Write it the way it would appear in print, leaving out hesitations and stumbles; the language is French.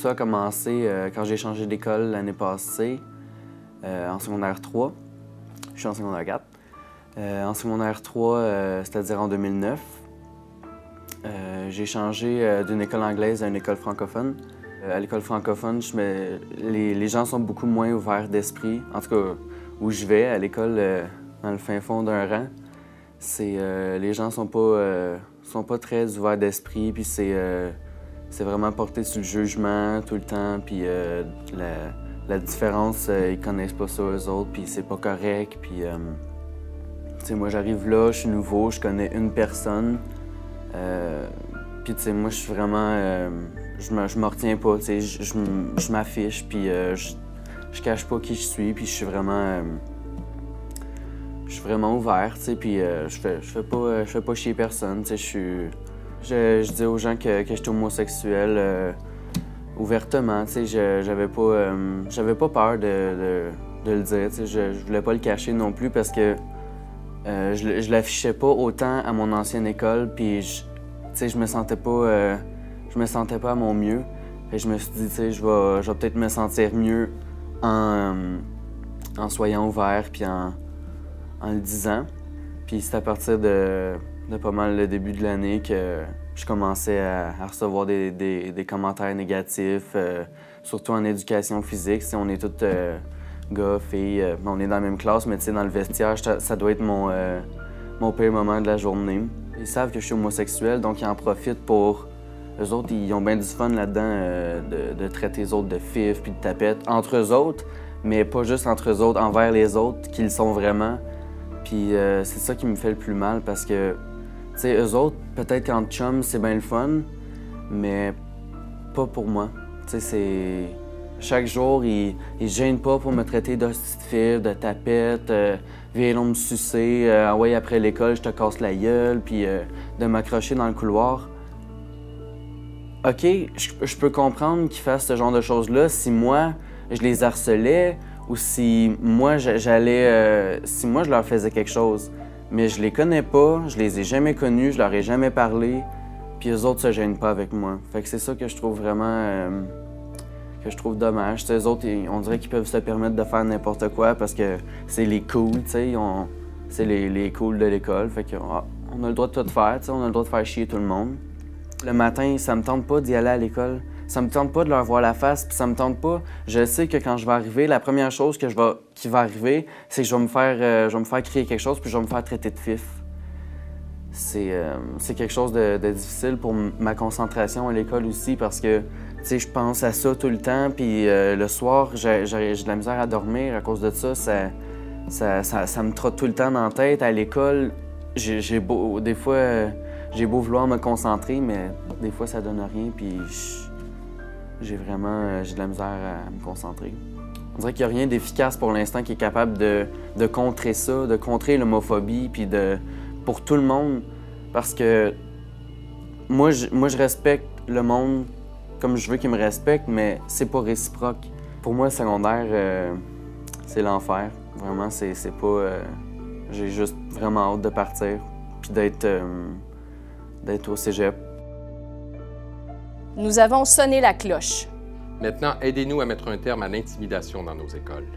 ça a commencé quand j'ai changé d'école l'année passée, en secondaire 3. Je suis en secondaire 4. En secondaire 3, c'est-à-dire en 2009, j'ai changé d'une école anglaise à une école francophone. À l'école francophone, les gens sont beaucoup moins ouverts d'esprit. En tout cas, où je vais, à l'école, dans le fin fond d'un rang, les gens sont pas très ouverts d'esprit, puis c'est vraiment porté sur le jugement tout le temps, puis la différence, ils connaissent pas ça eux autres, puis c'est pas correct, puis tu sais, moi j'arrive là, je suis nouveau, je connais une personne, puis tu sais, moi je suis vraiment, je me retiens pas, tu sais, je m'affiche, puis je cache pas qui je suis, puis je suis vraiment ouvert, tu sais, puis je fais pas chier personne, tu sais, je dis aux gens que je suis homosexuel ouvertement, tu sais, j'avais pas peur de le dire, tu sais, je voulais pas le cacher non plus parce que je l'affichais pas autant à mon ancienne école, puis tu sais, je me sentais pas à mon mieux. Et je me suis dit, tu sais, je vais peut-être me sentir mieux en soyant ouvert, puis en le disant. Puis c'est à partir de pas mal le début de l'année que je commençais à recevoir des commentaires négatifs, surtout en éducation physique. Si on est tous gars, filles, on est dans la même classe, mais tu sais, dans le vestiaire, ça doit être mon pire moment de la journée. Ils savent que je suis homosexuel, donc ils en profitent pour... Eux autres, ils ont bien du fun là-dedans de traiter les autres de fifs puis de tapettes entre eux autres, mais pas juste entre eux autres, envers les autres, qu'ils sont vraiment. Puis c'est ça qui me fait le plus mal parce que, tu sais, eux autres, peut-être qu'en chum, c'est bien le fun, mais pas pour moi. Tu sais, c'est... Chaque jour, ils se gênent pas pour me traiter d'hostie de fif, de tapette, viens donc me sucer, ah ouais, après l'école, je te casse la gueule, puis de m'accrocher dans le couloir. OK, je peux comprendre qu'ils fassent ce genre de choses-là si moi, je les harcelais ou si moi, si moi, je leur faisais quelque chose. Mais je les connais pas, je les ai jamais connus, je leur ai jamais parlé, puis eux autres se gênent pas avec moi. Fait que c'est ça que je trouve vraiment... que je trouve dommage. T'sais, eux autres, on dirait qu'ils peuvent se permettre de faire n'importe quoi parce que c'est les cools, tu sais, c'est les cools de l'école. Fait que, on a le droit de tout faire, on a le droit de faire chier tout le monde. Le matin, ça me tente pas d'y aller à l'école. Ça me tente pas de leur voir la face, puis ça me tente pas. Je sais que quand je vais arriver, la première chose qui va arriver, c'est que je vais me faire crier quelque chose, puis je vais me faire traiter de fif. C'est quelque chose de difficile pour ma concentration à l'école aussi parce que, tu sais, je pense à ça tout le temps, puis le soir, j'ai de la misère à dormir à cause de ça. Ça me trotte tout le temps dans la tête. À l'école, des fois, j'ai beau vouloir me concentrer, mais des fois, ça donne rien, puis j'ai de la misère à me concentrer. On dirait qu'il n'y a rien d'efficace pour l'instant qui est capable de contrer ça, de contrer l'homophobie, puis pour tout le monde, parce que moi, je respecte le monde comme je veux qu'il me respecte, mais c'est pas réciproque. Pour moi, le secondaire, c'est l'enfer. Vraiment, c'est pas... j'ai juste vraiment hâte de partir, puis d'être au cégep. Nous avons sonné la cloche. Maintenant, aidez-nous à mettre un terme à l'intimidation dans nos écoles.